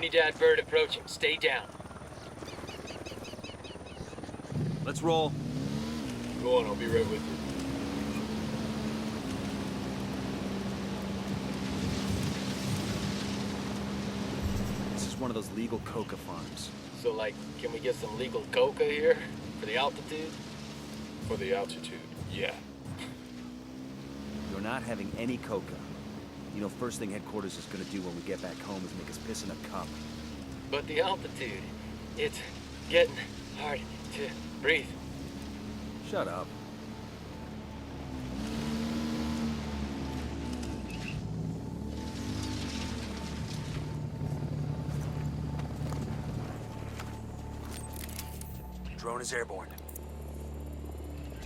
Trinidad bird approaching. Stay down. Let's roll. Go on, I'll be right with you. This is one of those legal coca farms. So, like, can we get some legal coca here? For the altitude? For the altitude, yeah. You're not having any coca. You know, first thing headquarters is gonna do when we get back home is make us piss in a cup. But the altitude, it's getting hard to breathe. Shut up. Drone is airborne.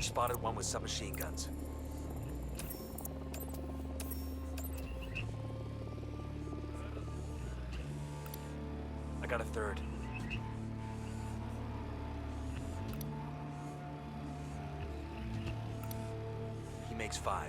Spotted one with submachine guns. I got a third. He makes 5.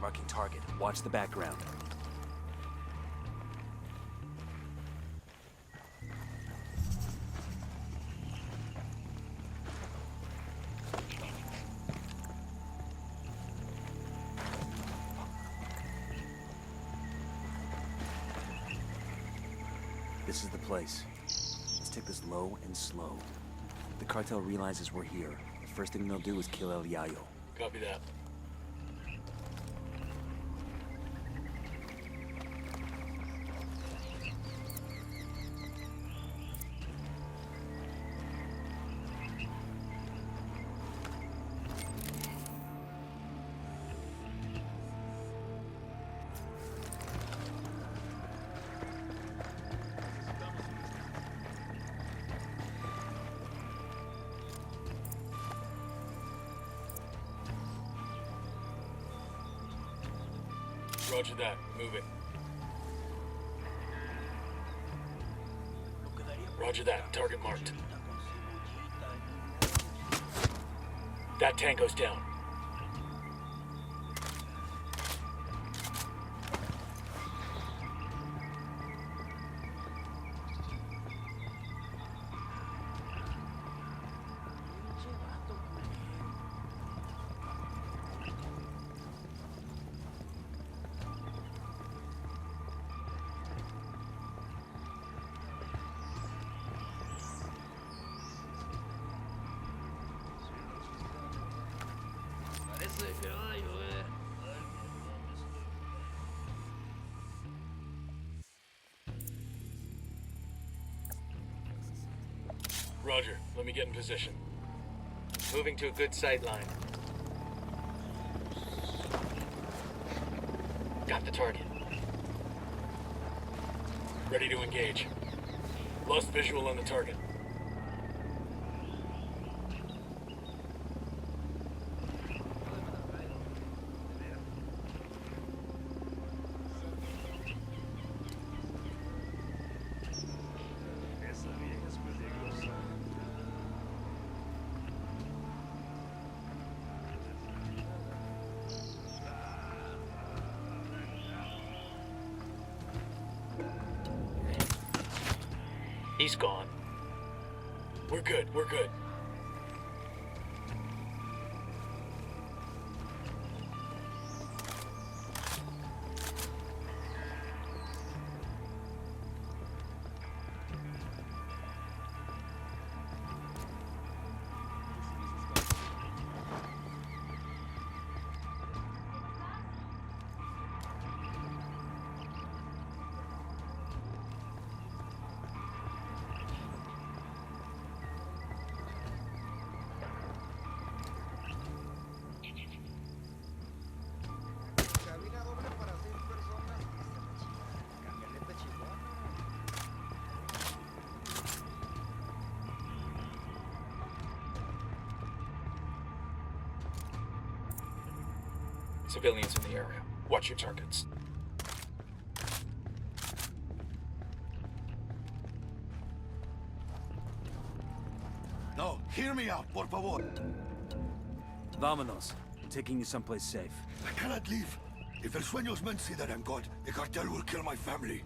Marking target. Watch the background. This is the place. Let's take this low and slow. If the cartel realizes we're here, the first thing they'll do is kill El Yayo. Copy that. Roger that. Move it. Roger that. Target marked. That tango's down. Roger. Let me get in position. Moving to a good sight line. Got the target. Ready to engage. Lost visual on the target. He's gone. We're good. We're good. Civilians in the area. Watch your targets. No, hear me out, por favor. Vámonos. I'm taking you someplace safe. I cannot leave. If El Sueños men see that I'm God, the cartel will kill my family.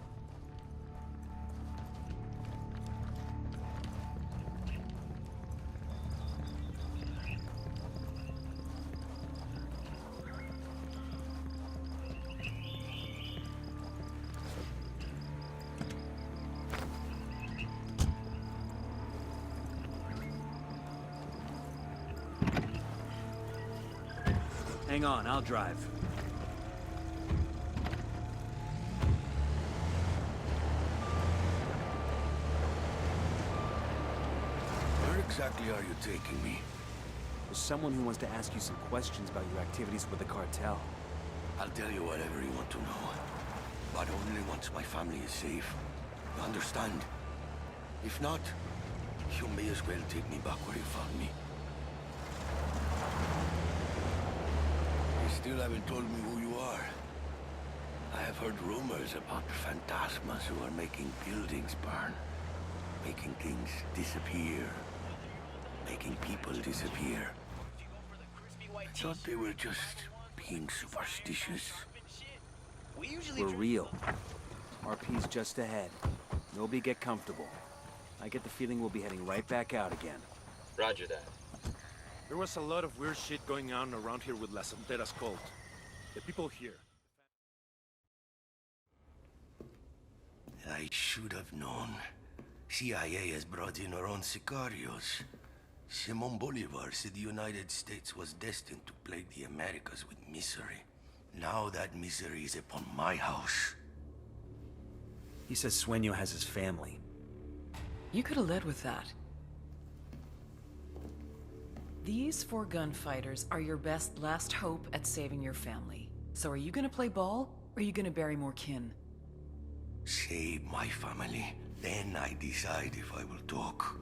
Hang on, I'll drive. Where exactly are you taking me? There's someone who wants to ask you some questions about your activities with the cartel. I'll tell you whatever you want to know. But only once my family is safe. You understand? If not, you may as well take me back where you found me. You still haven't told me who you are. I have heard rumors about phantasmas who are making buildings burn. Making things disappear. Making people disappear. I thought they were just being superstitious. We're real. RP's just ahead. Nobody get comfortable. I get the feeling we'll be heading right back out again. Roger that. There was a lot of weird shit going on around here with La Santera's cult. The people here. I should have known. CIA has brought in her own sicarios. Simon Bolivar said the United States was destined to plague the Americas with misery. Now that misery is upon my house. He says Sueño has his family. You could have led with that. These 4 gunfighters are your best last hope at saving your family. So are you gonna play ball, or are you gonna bury more kin? Save my family. Then I decide if I will talk.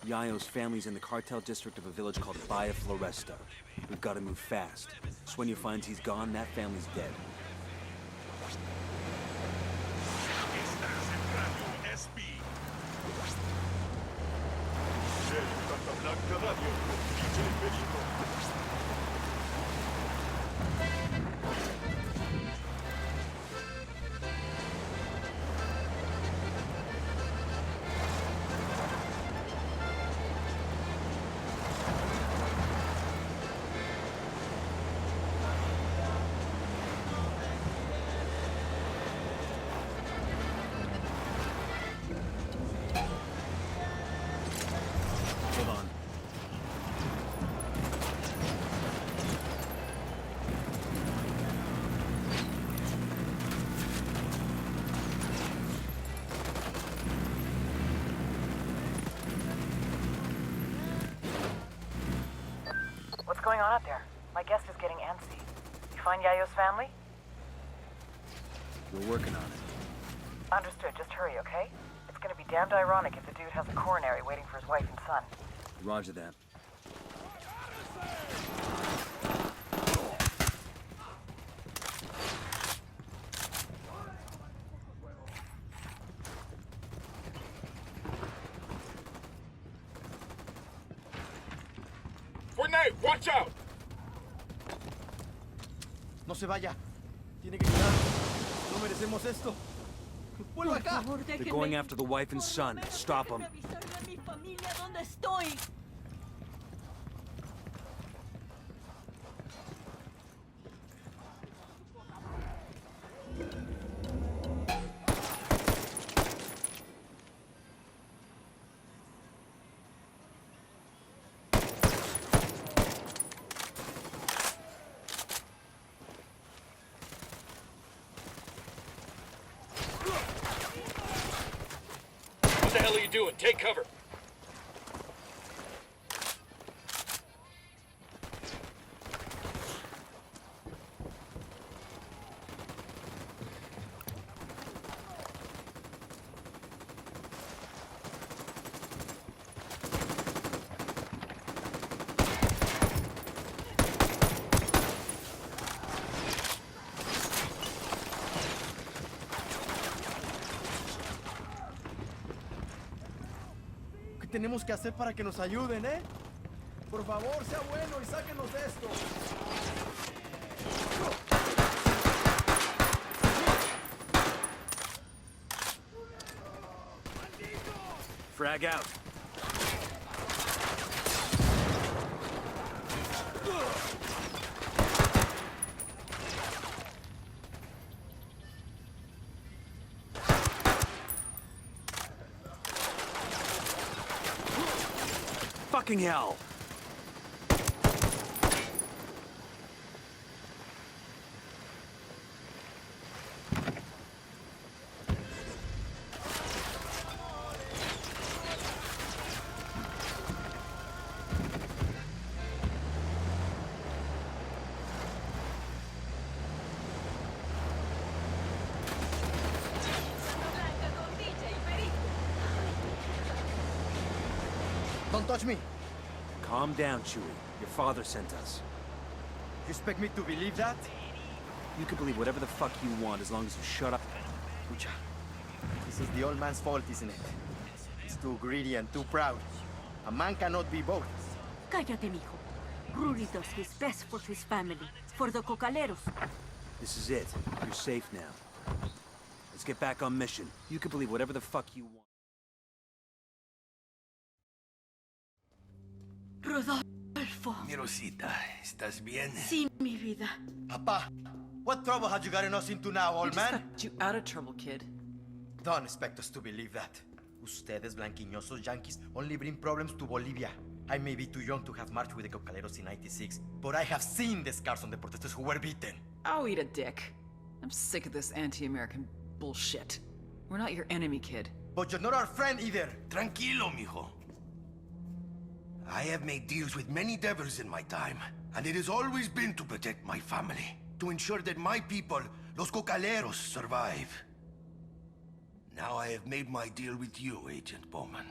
Yayo's family's in the cartel district of a village called Bahia Floresta. We've got to move fast. Sueño finds he's gone, that family's dead. Hold on. What's going on out there? My guest is getting antsy. You find Yayo's family? We're working on it. Understood. Just hurry, okay? It's gonna be damned ironic if the dude has a coronary waiting for his wife and son. Roger that. Grenade! Watch out! No se vaya. Tiene que quedar. No merecemos esto. ¡Vuelva acá! They're going after the wife and son. Stop them. What the hell are you doing? Take cover. tenemos que hacer para que nos ayuden, eh? Por favor, sea bueno y sáquenos de esto. Frag out. Fucking hell! Don't touch me. Calm down, Chewie. Your father sent us. You expect me to believe that? You can believe whatever the fuck you want as long as you shut up. Pucha. This is the old man's fault, isn't it? He's too greedy and too proud. A man cannot be both. Cállate, mijo. Rudy does his best for his family, for the cocaleros. This is it. You're safe now. Let's get back on mission. You can believe whatever the fuck you want. Rodolfo. Mi Rosita, ¿estás bien? Sí, mi vida. Papa, what trouble had you gotten us into now, old man? Got you out of trouble, kid. Don't expect us to believe that. Ustedes, blanquiñosos yankees, only bring problems to Bolivia. I may be too young to have marched with the cocaleros in '96, but I have seen the scars on the protesters who were beaten. Oh, eat a dick. I'm sick of this anti-American bullshit. We're not your enemy, kid. But you're not our friend either. Tranquilo, mijo. I have made deals with many devils in my time, and it has always been to protect my family, to ensure that my people, los cocaleros, survive. Now I have made my deal with you, Agent Bowman.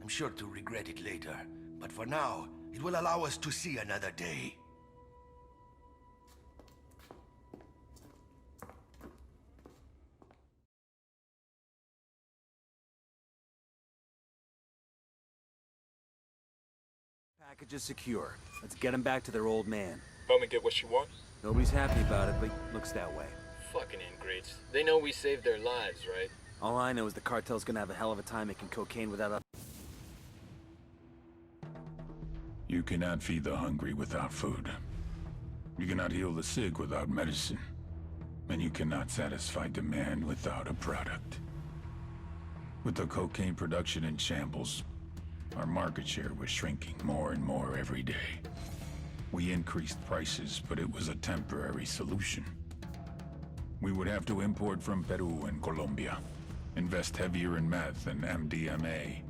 I'm sure to regret it later, but for now, it will allow us to see another day. Package is secure. Let's get them back to their old man. Bowman get what you want? Nobody's happy about it, but looks that way. Fucking ingrates. They know we saved their lives, right? All I know is the cartel's gonna have a hell of a time making cocaine without a... You cannot feed the hungry without food. You cannot heal the sick without medicine. And you cannot satisfy demand without a product. With the cocaine production in shambles, our market share was shrinking more and more every day. We increased prices, but it was a temporary solution. We would have to import from Peru and Colombia, invest heavier in meth and MDMA,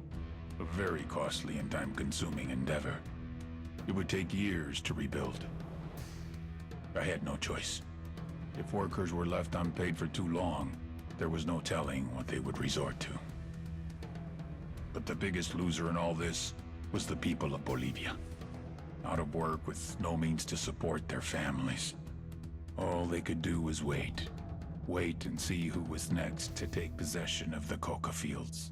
a very costly and time-consuming endeavor. It would take years to rebuild. I had no choice. If workers were left unpaid for too long, there was no telling what they would resort to. But the biggest loser in all this was the people of Bolivia. Out of work with no means to support their families. All they could do was wait. Wait and see who was next to take possession of the coca fields.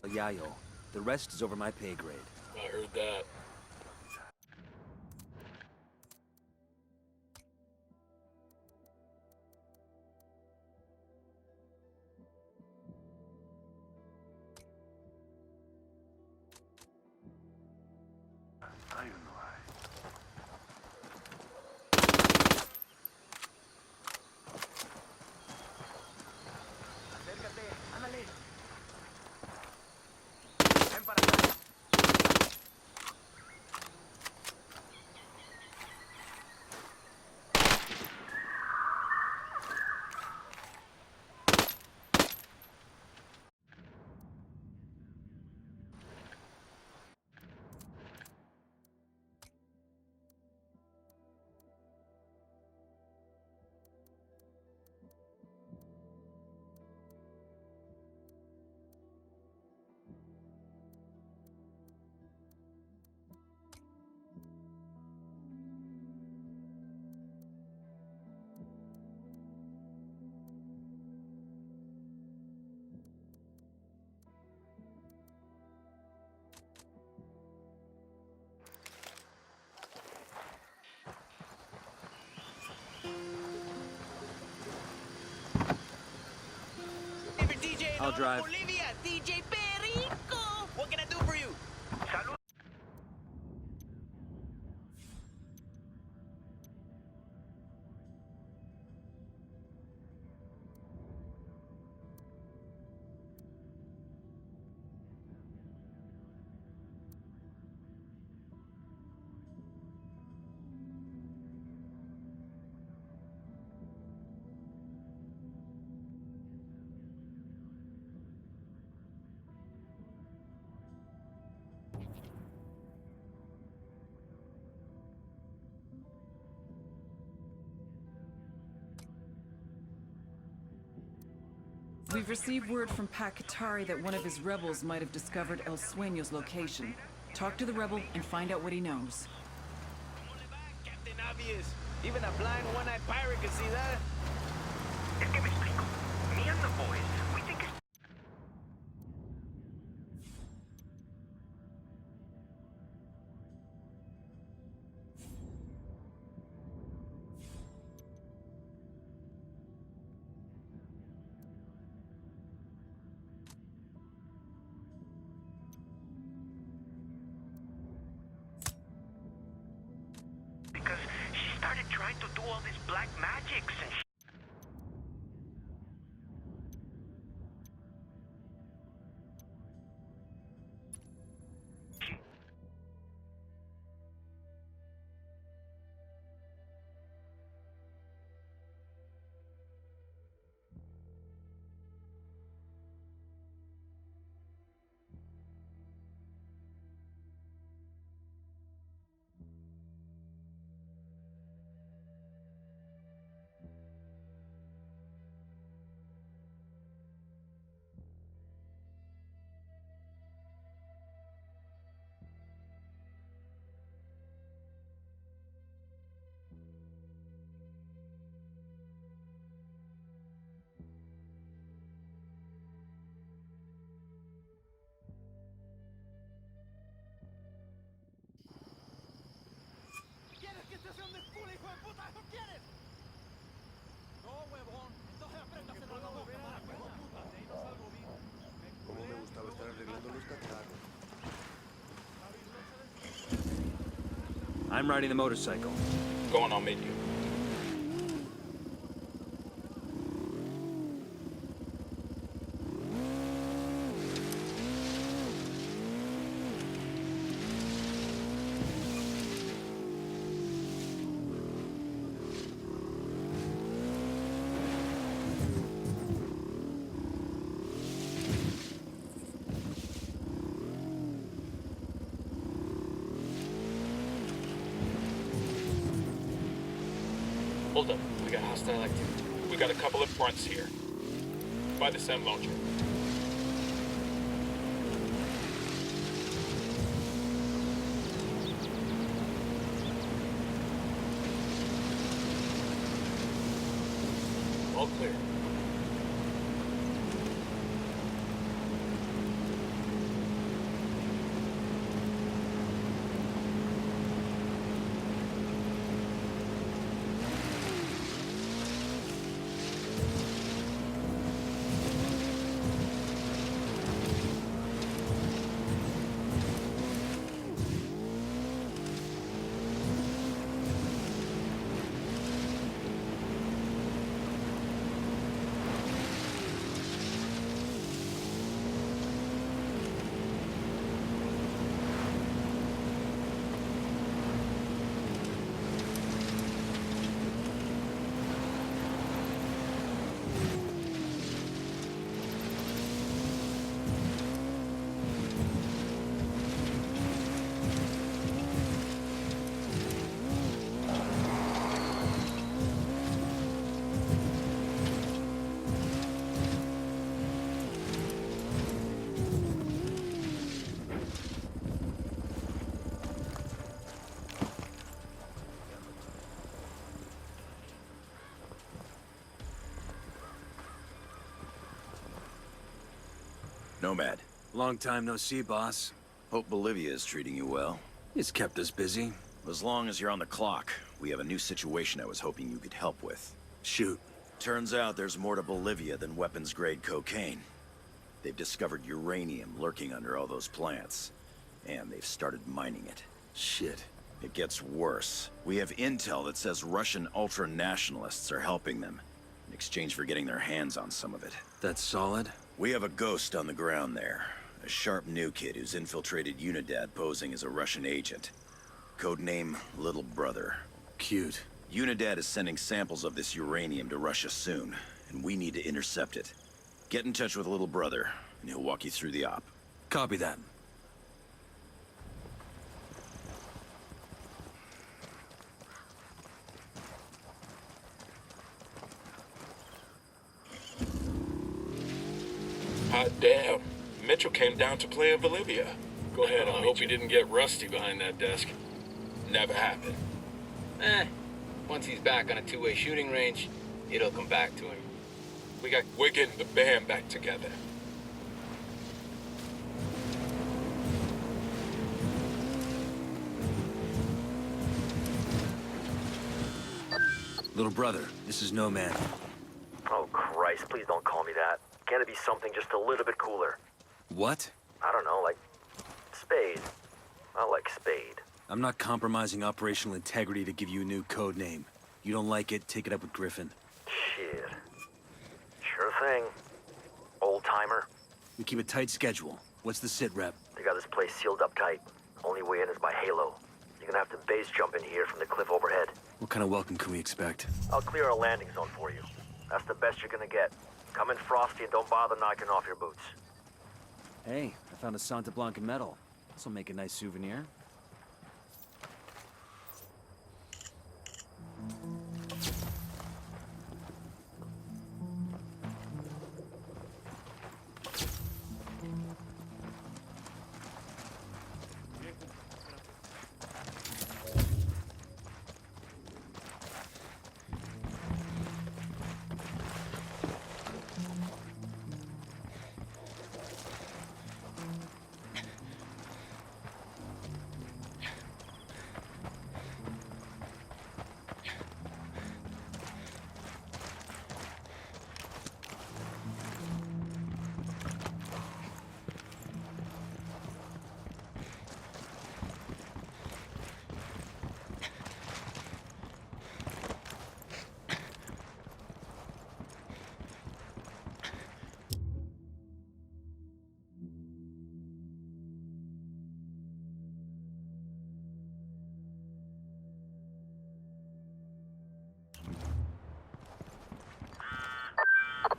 Yayo. The rest is over my pay grade. I heard that. I'll drive. Bolivia, DJ Perico! What can I do for you? Salud. We've received word from Pakatari that one of his rebels might have discovered El Sueño's location. Talk to the rebel and find out what he knows. Captain Obvious. Even a blind one-eyed pirate can see that. Es que me explico. Me and the boys, we think it's... Because she started trying to do all these black magics and I'm riding the motorcycle. Going on meet you. Hold up, we got hostile activity. We got a couple of fronts here. By the Sun launcher. All clear. Nomad. Long time no see, boss. Hope Bolivia is treating you well. It's kept us busy. As long as you're on the clock, we have a new situation I was hoping you could help with. Shoot. Turns out there's more to Bolivia than weapons-grade cocaine. They've discovered uranium lurking under all those plants. And they've started mining it. Shit. It gets worse. We have intel that says Russian ultra-nationalists are helping them, in exchange for getting their hands on some of it. That's solid? We have a ghost on the ground there. A sharp new kid who's infiltrated Unidad posing as a Russian agent. Codename Little Brother. Cute. Unidad is sending samples of this uranium to Russia soon, and we need to intercept it. Get in touch with Little Brother, and he'll walk you through the op. Copy that. Hot damn. Mitchell came down to play in Bolivia. Go ahead, I hope he didn't get rusty behind that desk. Never happened. Once he's back on a two-way shooting range, it'll come back to him. We're getting the band back together. Little Brother, this is Nomad. Oh, Christ, please don't call me that. Can't it be something just a little bit cooler? What? I don't know, like... Spade. I like Spade. I'm not compromising operational integrity to give you a new code name. You don't like it, take it up with Griffin. Shit. Sure thing. Old-timer. We keep a tight schedule. What's the sit rep? They got this place sealed up tight. Only way in is by Halo. You're gonna have to base jump in here from the cliff overhead. What kind of welcome can we expect? I'll clear a landing zone for you. That's the best you're gonna get. Come in frosty and don't bother knocking off your boots. Hey, I found a Santa Blanca medal. This'll make a nice souvenir.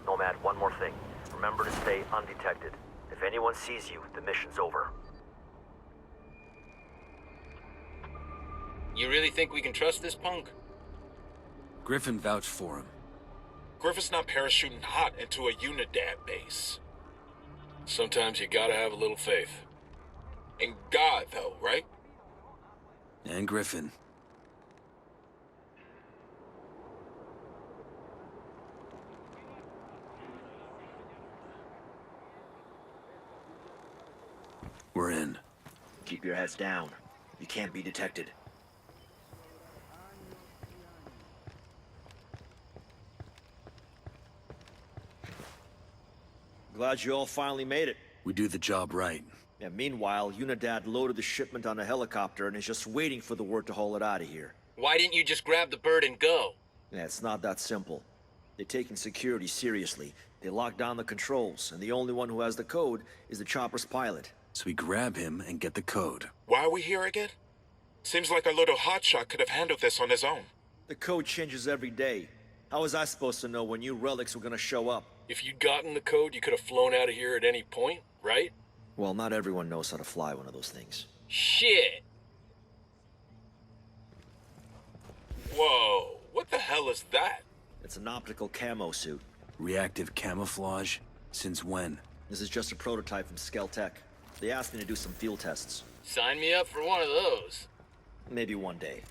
Nomad, one more thing. Remember to stay undetected. If anyone sees you, the mission's over. You really think we can trust this punk? Griffin vouched for him. Griffin's not parachuting hot into a Unidad base. Sometimes you gotta have a little faith. In God, though, right? And Griffin. We're in. Keep your heads down. You can't be detected. Glad you all finally made it. We do the job right. Yeah, meanwhile, Unidad loaded the shipment on a helicopter and is just waiting for the word to haul it out of here. Why didn't you just grab the bird and go? Yeah, it's not that simple. They're taking security seriously. They lock down the controls, and the only one who has the code is the chopper's pilot. So we grab him and get the code. Why are we here again? Seems like our little hotshot could have handled this on his own. The code changes every day. How was I supposed to know when new relics were gonna show up? If you'd gotten the code, you could have flown out of here at any point, right? Well, not everyone knows how to fly one of those things. Shit! Whoa, what the hell is that? It's an optical camo suit. Reactive camouflage? Since when? This is just a prototype from Skeltech. They asked me to do some field tests. Sign me up for one of those. Maybe one day.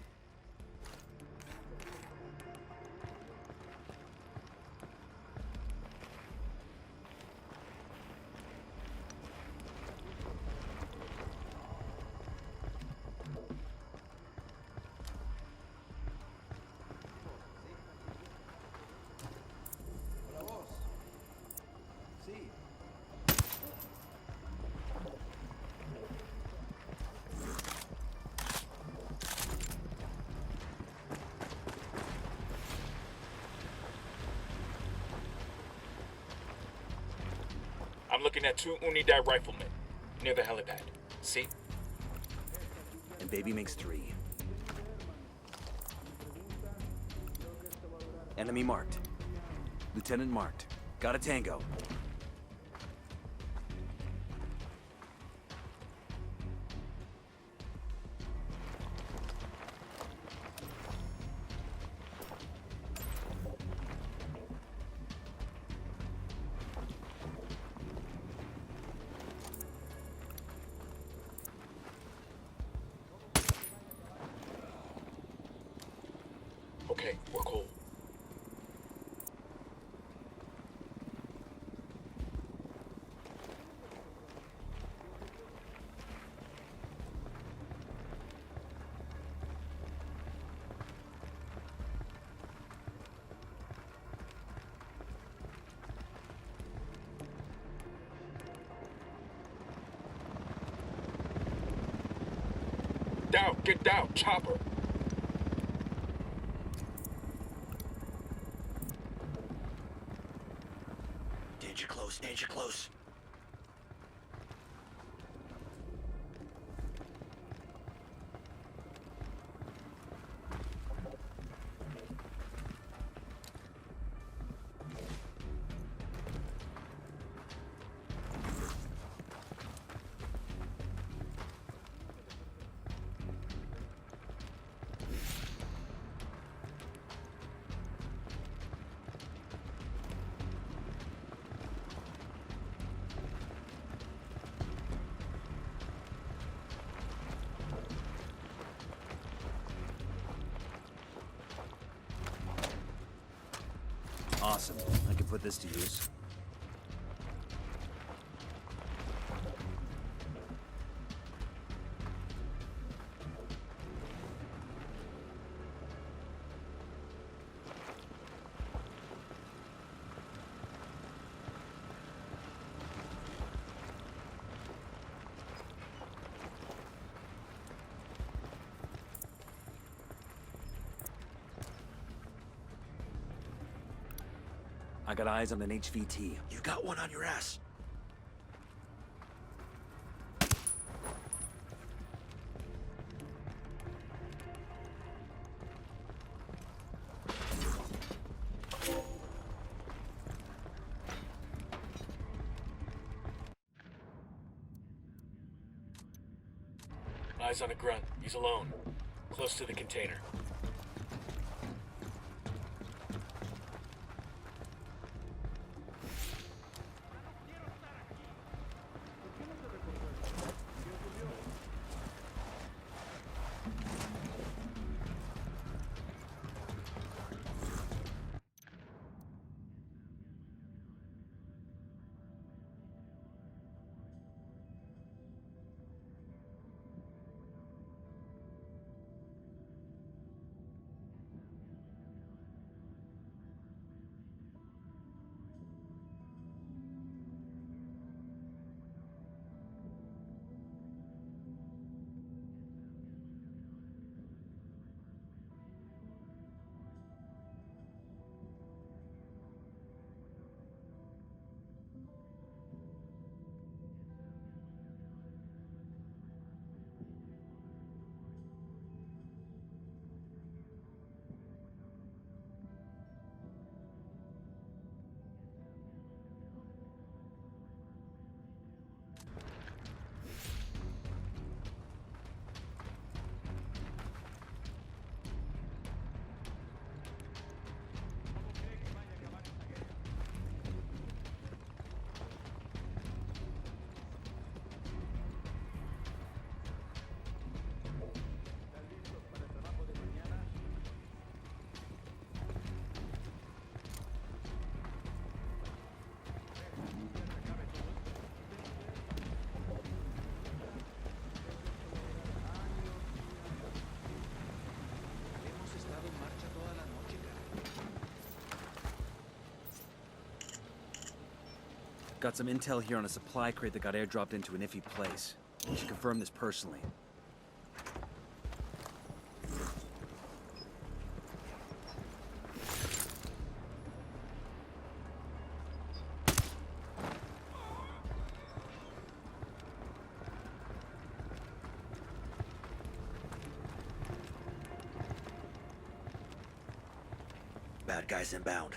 looking at 2 Unidad riflemen near the helipad. See? And baby makes 3. Enemy marked. Lieutenant marked. Got a tango. Okay, we're cool. Down, get down, chopper. Danger close, danger close. Awesome. I can put this to use. I got eyes on an HVT. You got one on your ass. Eyes on a grunt. He's alone. Close to the container. Got some intel here on a supply crate that got airdropped into an iffy place. You should confirm this personally. Bad guys inbound.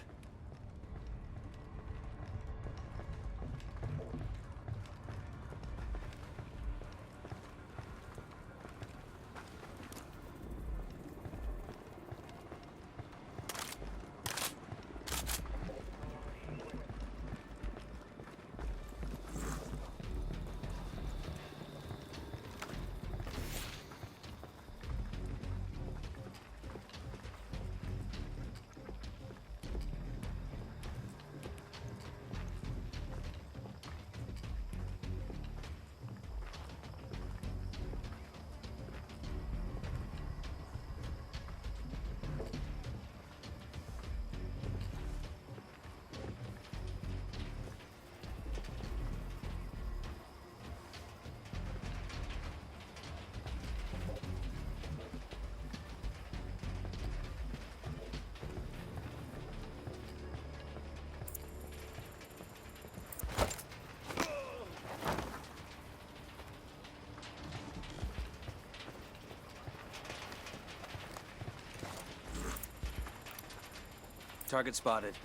Target spotted.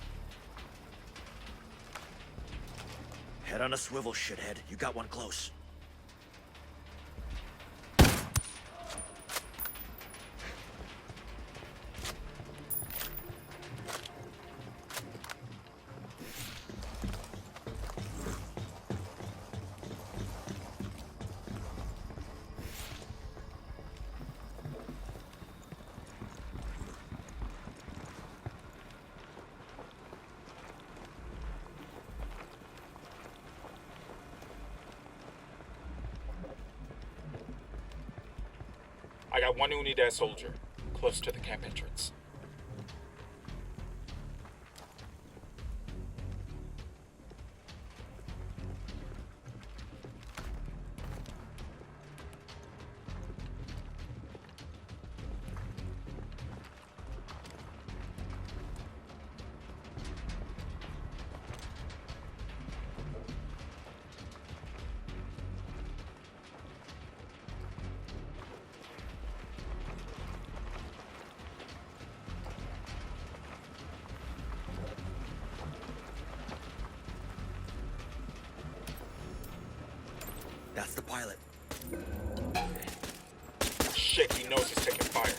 Head on a swivel, shithead. You got one close. I got one Unidad soldier, close to the camp entrance. That's the pilot. Shit, he knows he's taking fire.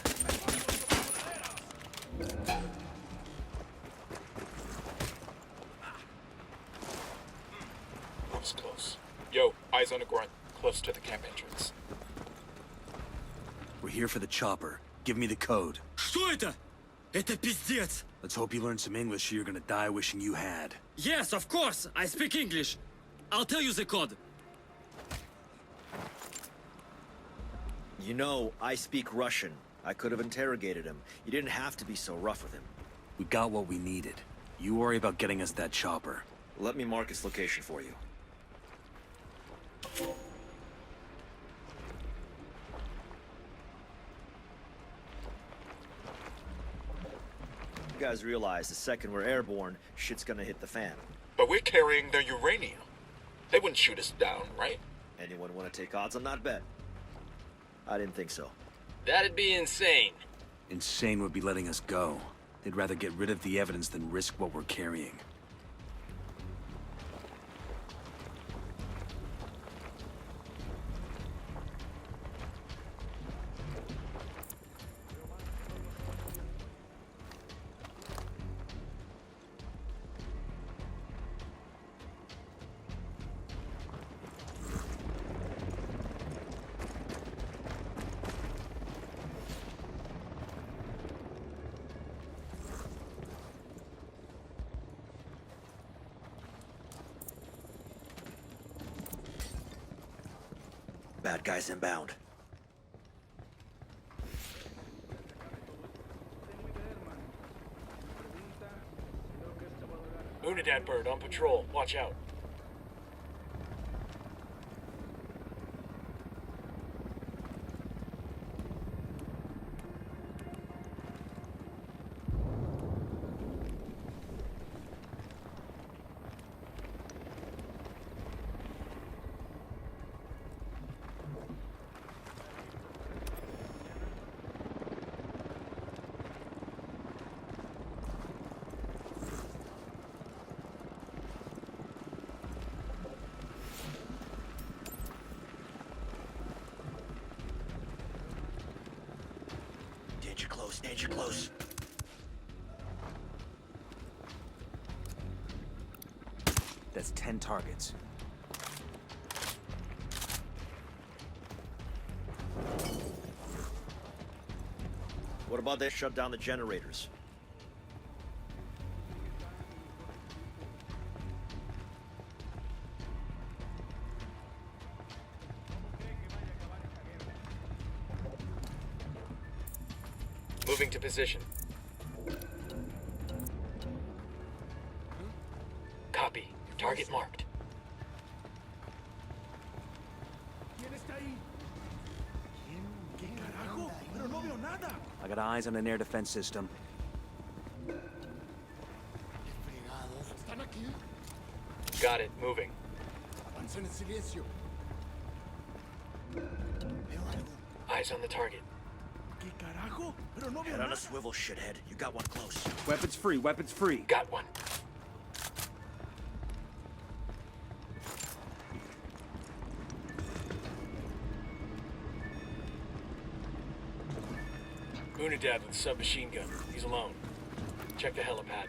That was close. Yo, eyes on the grunt, close to the camp entrance. We're here for the chopper. Give me the code. Что это? Это пиздец. Let's hope you learn some English or you're gonna die wishing you had. Yes, of course. I speak English. I'll tell you the code. You know, I speak Russian. I could have interrogated him. You didn't have to be so rough with him. We got what we needed. You worry about getting us that chopper. Let me mark its location for you. You guys realize the second we're airborne, shit's gonna hit the fan. But we're carrying their uranium. They wouldn't shoot us down, right? Anyone want to take odds on that bet? I didn't think so. That'd be insane. Insane would be letting us go. They'd rather get rid of the evidence than risk what we're carrying. Bad guys inbound. Unidad bird on patrol. Watch out. close, danger close. That's 10 targets. What about they shut down the generators? Moving to position. Copy. Target marked. I got eyes on an air defense system. Got it. Moving. Eyes on the target. Head on a swivel, shithead. You got one close. Weapons free, weapons free. Got one. Unidad with submachine gun. He's alone. Check the helipad.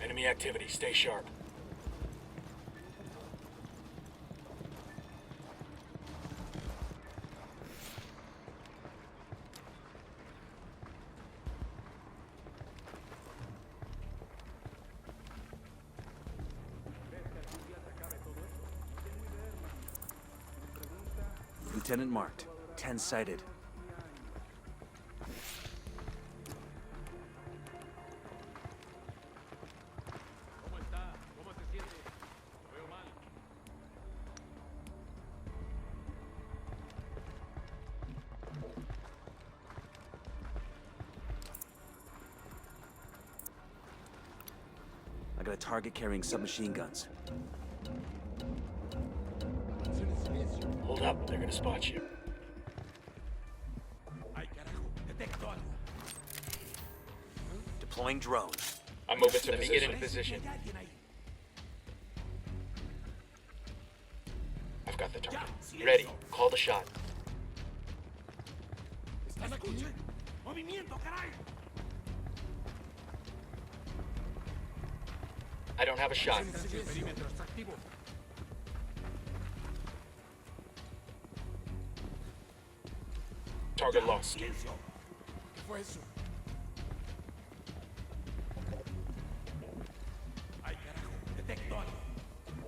Enemy activity. Stay sharp. Lieutenant marked. 10 sighted. I got a target carrying submachine guns. Hold up. They're gonna spot you. Deploying drones. I'm moving to position. Get into position. I've got the target. Ready. Call the shot. I don't have a shot. Target lost.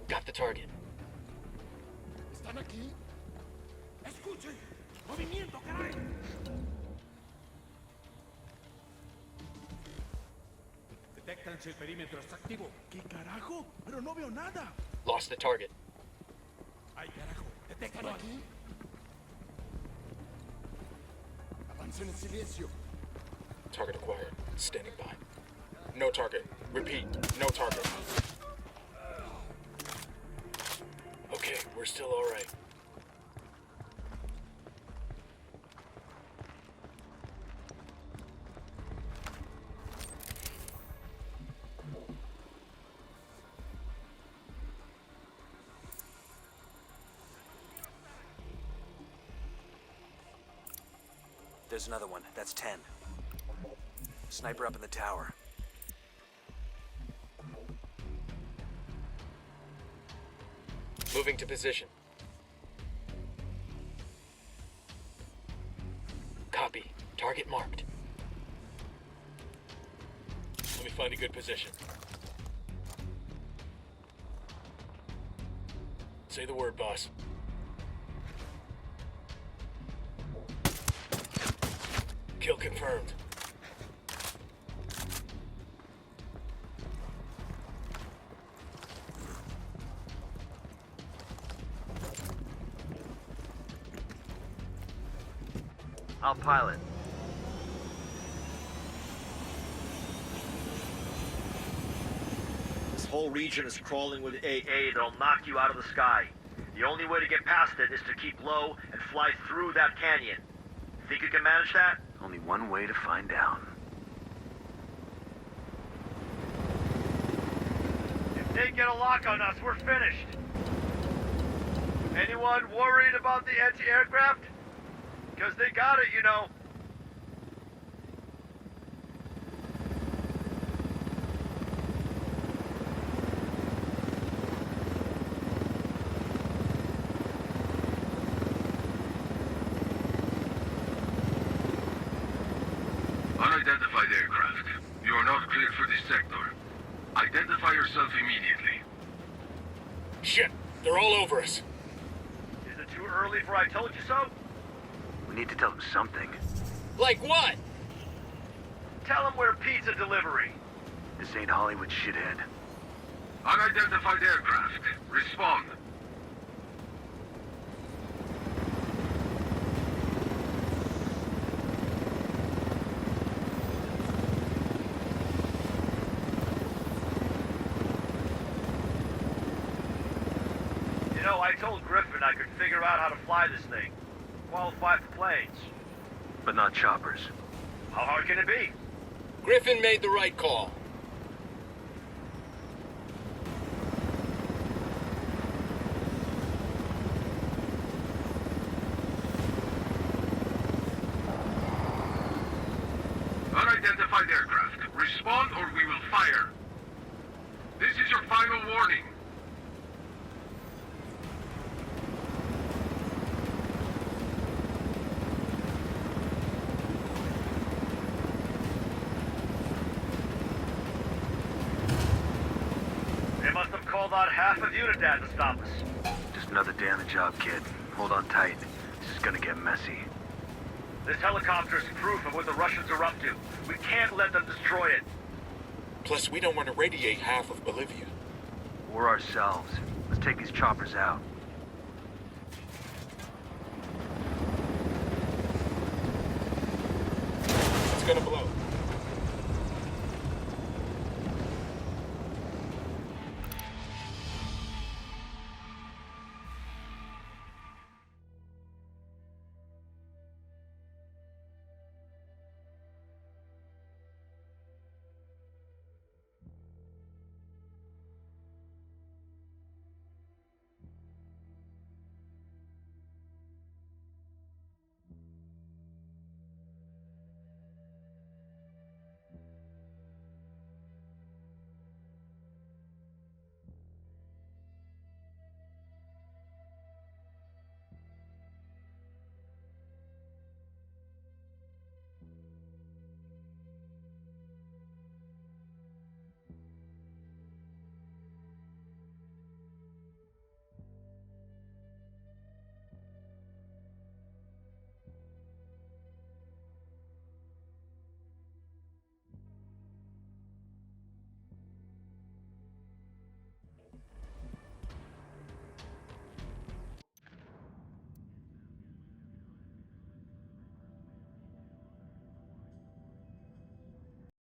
Got the target. Detectan si el perímetro está activo. ¿Qué carajo? Pero no veo nada. Lost the target. Ay, carajo. Detectan aquí. Avancen en silencio. Target acquired. Standing by. No target. Repeat. No target. Okay, we're still all right. There's another one. That's 10. Sniper up in the tower. Moving to position. Copy. Target marked. Let me find a good position. Say the word, boss. Kill confirmed. I'll pilot. This whole region is crawling with AA that'll knock you out of the sky. The only way to get past it is to keep low and fly through that canyon. Think you can manage that? Only one way to find out. If they get a lock on us, we're finished. Anyone worried about the anti-aircraft? Because they got it, you know. Unidentified aircraft. You are not cleared for this sector. Identify yourself immediately. Shit! They're all over us. Is it too early for I told you so? We need to tell them something. Like what? Tell them we're pizza delivery. This ain't Hollywood, shithead. Unidentified aircraft. Respond. You know, I told Griffin I could figure out how to fly this thing. Qualify for planes. But not choppers. How hard can it be? Griffin made the right call. Unidentified aircraft. Respond or we will fire. This is your final warning. They must have called out half of Unidad to stop us. Just another day on the job, kid. Hold on tight. This is gonna get messy. This helicopter's proof of what the Russians are up to. We can't let them destroy it. Plus, we don't want to radiate half of Bolivia. Or ourselves. Let's take these choppers out. It's gonna blow.